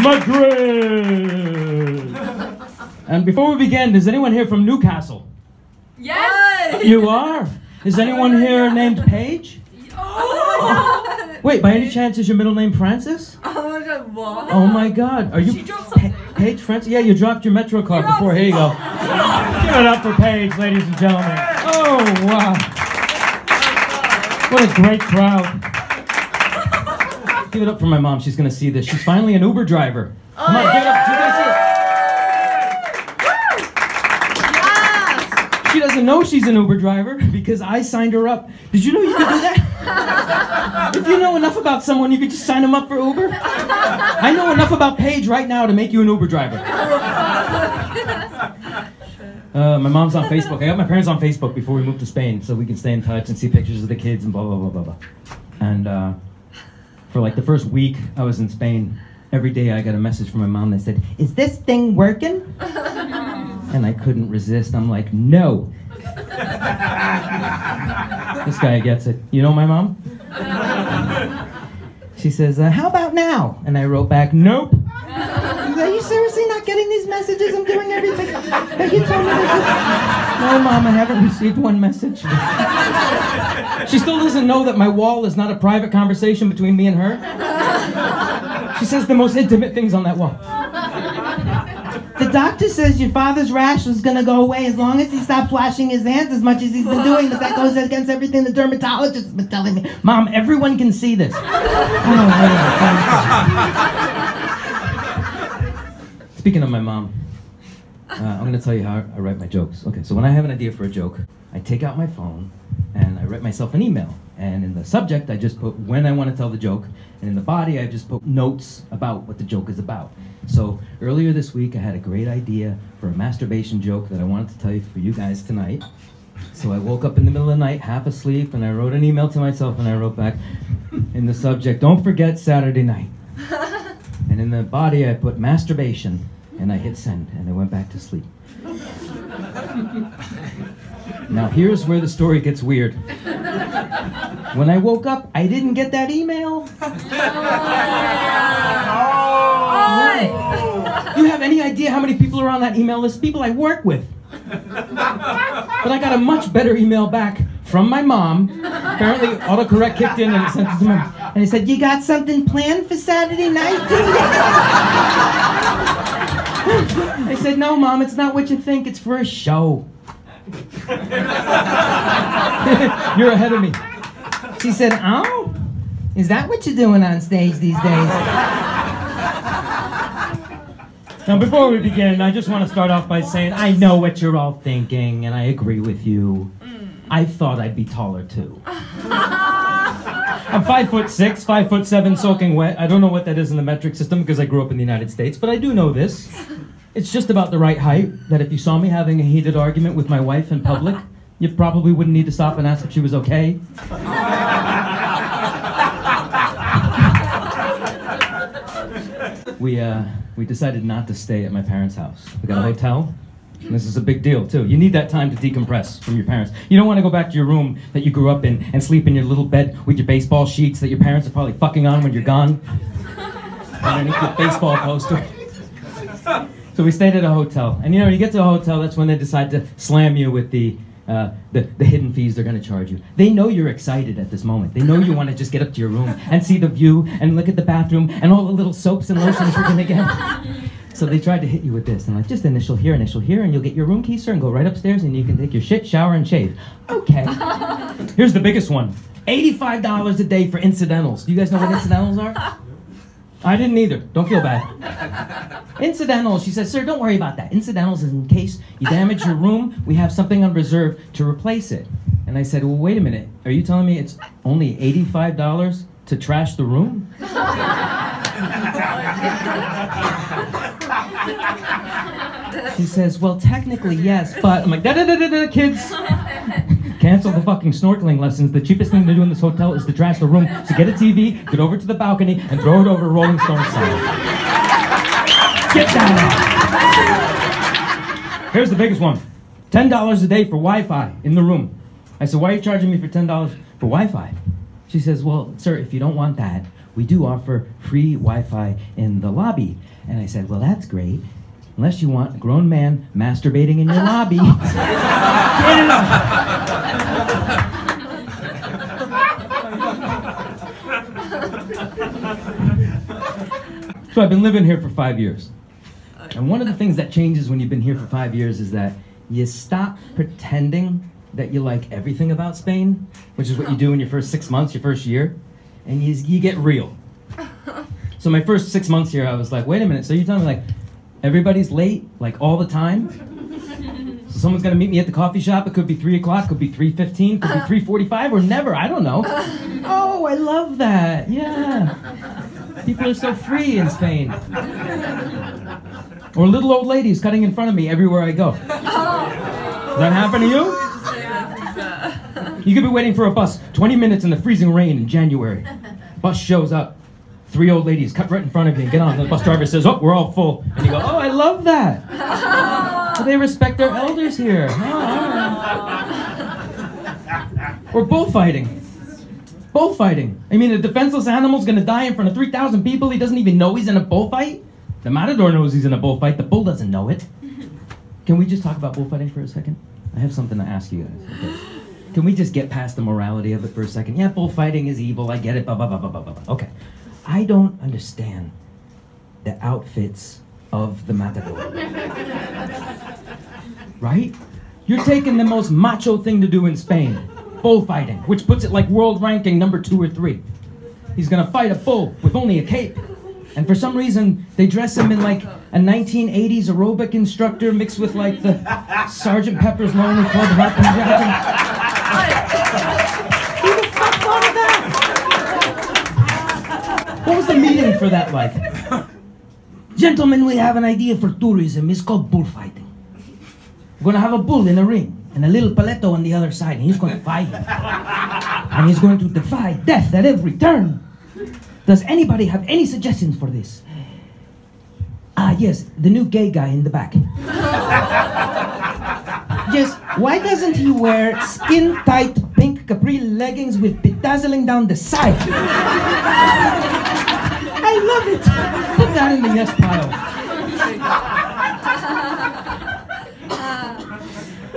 Madrid. And before we begin, is anyone here from Newcastle? Yes! You are? Is anyone here named Paige? Oh! Wait, by any chance is your middle name Francis? Oh my god, what? Oh my god, are you She dropped something. Paige Francis? Yeah, you dropped your Metro card before. Here you go. Give it up for Paige, ladies and gentlemen. Oh, wow. What a great crowd. Give it up for my mom. She's going to see this. She's finally an Uber driver. Come on, give it up. Do you guys see it? She doesn't know she's an Uber driver because I signed her up. Did you know you could do that? If you know enough about someone, you could just sign them up for Uber. I know enough about Paige right now to make you an Uber driver. My mom's on Facebook. I got my parents on Facebook before we moved to Spain so we can stay in touch and see pictures of the kids and blah, blah, blah, blah, blah. And for like the first week I was in Spain, every day I got a message from my mom that said, "Is this thing working?" And I couldn't resist. I'm like, no. This guy gets it. You know my mom? She says, how about now? And I wrote back, nope. Are you seriously not getting these messages? I'm doing everything that you told me to do. No, Mom, I haven't received one message. She still doesn't know that my wall is not a private conversation between me and her. She says the most intimate things on that wall. The doctor says your father's rash is going to go away as long as he stops washing his hands as much as he's been doing, but that goes against everything the dermatologist has been telling me. Mom, everyone can see this. Speaking of my mom, I'm going to tell you how I write my jokes. Okay, so when I have an idea for a joke, I take out my phone and I write myself an email. And in the subject, I just put when I want to tell the joke. And in the body, I just put notes about what the joke is about. So earlier this week, I had a great idea for a masturbation joke that I wanted to tell you for you guys tonight. So I woke up in the middle of the night, half asleep, and I wrote an email to myself, and I wrote back in the subject, don't forget Saturday night. And in the body, I put masturbation, and I hit send, and I went back to sleep. Now here's where the story gets weird. When I woke up, I didn't get that email. You have any idea how many people are on that email list? People I work with. But I got a much better email back from my mom. Apparently autocorrect kicked in and it sent it to my mom. And it said, you got something planned for Saturday night, do you? I said, no, Mom, it's not what you think. It's for a show. You're ahead of me. She said, oh, is that what you're doing on stage these days? Now, before we begin, I just want to start off by saying I know what you're all thinking, and I agree with you. I thought I'd be taller, too. I'm 5'6", 5'7", soaking wet. I don't know what that is in the metric system because I grew up in the United States, but I do know this. It's just about the right height that if you saw me having a heated argument with my wife in public, you probably wouldn't need to stop and ask if she was okay. We decided not to stay at my parents' house. We got a hotel, and this is a big deal, too. You need that time to decompress from your parents. You don't want to go back to your room that you grew up in and sleep in your little bed with your baseball sheets that your parents are probably fucking on when you're gone. Underneath your baseball poster. So we stayed at a hotel. And you know, when you get to a hotel, that's when they decide to slam you with the hidden fees they're going to charge you. They know you're excited at this moment. They know you want to just get up to your room and see the view and look at the bathroom and all the little soaps and lotions we're going to get. So they tried to hit you with this. And like, just initial here, and you'll get your room key, sir, and go right upstairs and you can take your shit, shower, and shave. Okay. Here's the biggest one. $85 a day for incidentals. Do you guys know what incidentals are? I didn't either. Don't feel bad. Incidentals, she says, sir, don't worry about that. Incidentals is in case you damage your room, we have something on reserve to replace it. And I said, well, wait a minute. Are you telling me it's only $85 to trash the room? She says, well, technically, yes, but... I'm like, da-da-da-da-da, kids. Cancel the fucking snorkeling lessons. The cheapest thing to do in this hotel is to trash the room. So get a TV, get over to the balcony, and throw it over a Rolling Stones sign. Get down. Here's the biggest one. $10 a day for Wi-Fi in the room. I said, why are you charging me for $10 for Wi-Fi? She says, well, sir, if you don't want that, we do offer free Wi-Fi in the lobby. And I said, well, that's great. Unless you want a grown man masturbating in your lobby. Get it up. So I've been living here for 5 years. And one of the things that changes when you've been here for 5 years is that you stop pretending that you like everything about Spain, which is what you do in your first 6 months, your first year, and you get real. So my first 6 months here, I was like, wait a minute, so you're telling me like, everybody's late, like all the time? So someone's gonna meet me at the coffee shop, it could be 3 o'clock, could be 3:15, could be 3:45, or never, I don't know. Oh, I love that, yeah. People are so free in Spain. Or little old ladies cutting in front of me everywhere I go. Does that happen to you? You could be waiting for a bus 20 minutes in the freezing rain in January. Bus shows up. 3 old ladies cut right in front of you and get on. The bus driver says, oh, we're all full. And you go, oh, I love that. So they respect their elders here. Oh, all right. Or bullfighting. Bullfighting. I mean, a defenseless animal's gonna die in front of 3,000 people. He doesn't even know he's in a bullfight. The matador knows he's in a bullfight. The bull doesn't know it. Can we just talk about bullfighting for a second? I have something to ask you guys. Okay. Can we just get past the morality of it for a second? Yeah, bullfighting is evil. I get it. Blah, blah, blah, blah, blah, blah. Okay. I don't understand the outfits of the matador. Right? You're taking the most macho thing to do in Spain. Bullfighting, which puts it like world ranking number 2 or 3. He's gonna fight a bull with only a cape. And for some reason, they dress him in like a 1980s aerobic instructor mixed with like the Sgt. Pepper's Lonely Club Heart Contraction. Who the fuck thought of that? What was the meeting for that like? Gentlemen, we have an idea for tourism. It's called bullfighting. We're gonna have a bull in a ring and a little paletto on the other side, and he's gonna fight him. And he's going to defy death at every turn. Does anybody have any suggestions for this? Ah, yes, the new gay guy in the back. Just, why doesn't he wear skin-tight pink capri leggings with bedazzling down the side? I love it! Put that in the yes pile.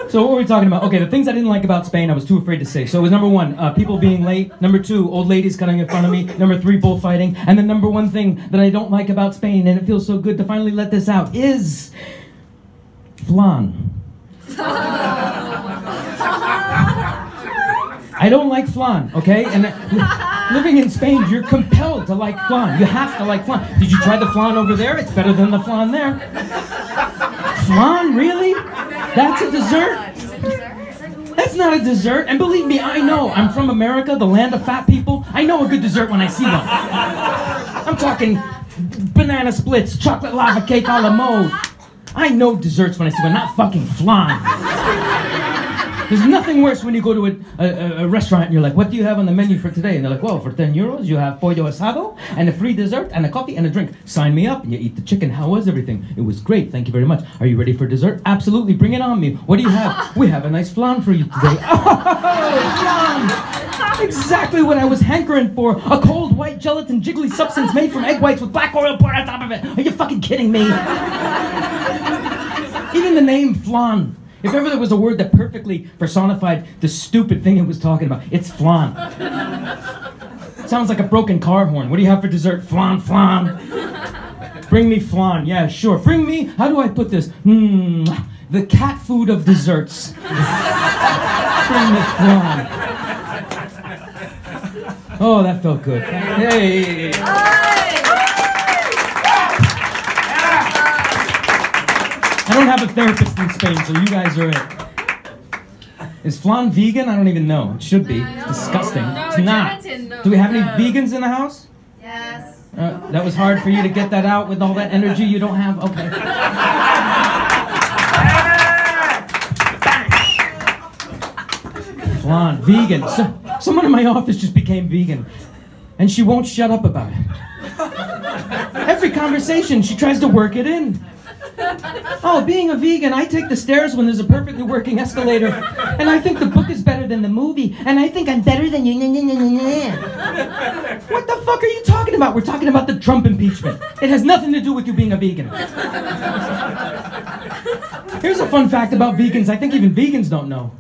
So what were we talking about? Okay, the things I didn't like about Spain, I was too afraid to say. So it was number 1, people being late. Number 2, old ladies cutting in front of me. Number 3, bullfighting. And the number 1 thing that I don't like about Spain, and it feels so good to finally let this out, is flan. I don't like flan, okay? And living in Spain, you're compelled to like flan. You have to like flan. Did you try the flan over there? It's better than the flan there. Flan, really? That's a dessert? That's not a dessert. And believe me, I know. I'm from America, the land of fat people. I know a good dessert when I see one. I'm talking banana splits, chocolate lava cake a la mode. I know desserts when I see one, not fucking flan. There's nothing worse when you go to a restaurant and you're like, what do you have on the menu for today? And they're like, well, for 10 euros, you have pollo asado and a free dessert and a coffee and a drink. Sign me up. And you eat the chicken. How was everything? It was great. Thank you very much. Are you ready for dessert? Absolutely. Bring it on me. What do you have? We have a nice flan for you today. Oh, flan! Exactly what I was hankering for. A cold, white, gelatin, jiggly substance made from egg whites with black oil poured on top of it. Are you fucking kidding me? Even the name flan. If ever there was a word that perfectly personified the stupid thing it was talking about, it's flan. Sounds like a broken car horn. What do you have for dessert? Flan, flan. Bring me flan. Yeah, sure. Bring me, how do I put this? The cat food of desserts. Bring me flan. Oh, that felt good. Hey. I don't have a therapist in Spain, so you guys are it. Is flan vegan? I don't even know. It should be. It's disgusting. It's not. Do we have any vegans in the house? Yes. That was hard for you to get that out with all that energy you don't have? Okay. Flan, vegan. Someone in my office just became vegan, and she won't shut up about it. Every conversation, she tries to work it in. Oh, being a vegan, I take the stairs when there's a perfectly working escalator. And I think the book is better than the movie. And I think I'm better than you. What the fuck are you talking about? We're talking about the Trump impeachment. It has nothing to do with you being a vegan. Here's a fun fact about vegans I think even vegans don't know.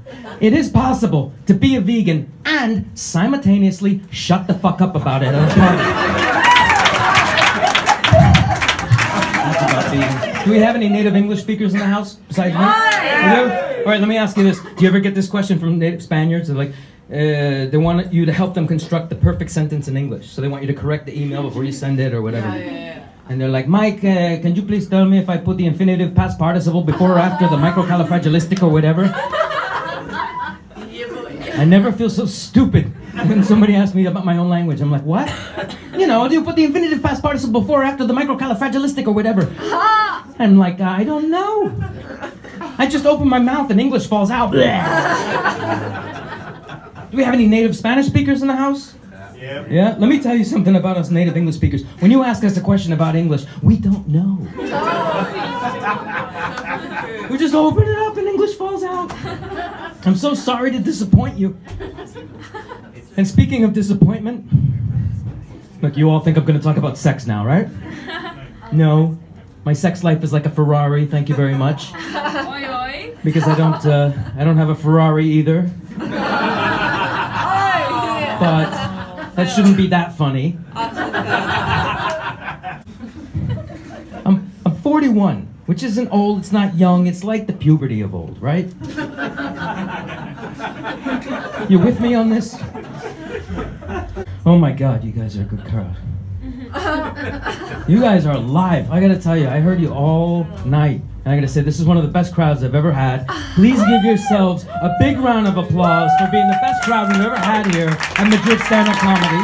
It is possible to be a vegan and simultaneously shut the fuck up about it at a party. That's about vegans. Do we have any native English speakers in the house besides me? All right, let me ask you this. Do you ever get this question from native Spaniards? They're like, they want you to help them construct the perfect sentence in English. So they want you to correct the email before you send it or whatever. And they're like, Mike, can you please tell me if I put the infinitive past participle before or after the microcalifragilistic or whatever? I never feel so stupid when somebody asks me about my own language. I'm like, what? You know, do you put the infinitive past participle before or after the microcalifragilistic or whatever? I'm like, I don't know. I just open my mouth and English falls out. Do we have any native Spanish speakers in the house? Yeah? Let me tell you something about us native English speakers. When you ask us a question about English, we don't know. We just open it up and English falls out. I'm so sorry to disappoint you. And speaking of disappointment, look, you all think I'm going to talk about sex now, right? No. My sex life is like a Ferrari, thank you very much. Because I don't have a Ferrari either. But that shouldn't be that funny. I'm 41, which isn't old, it's not young, it's like the puberty of old, right? You with me on this? Oh my God, you guys are a good crowd. You guys are live. I gotta tell you, I heard you all night. And I gotta say, this is one of the best crowds I've ever had. Please give yourselves a big round of applause for being the best crowd we've ever had here at Madrid Stand-Up Comedy.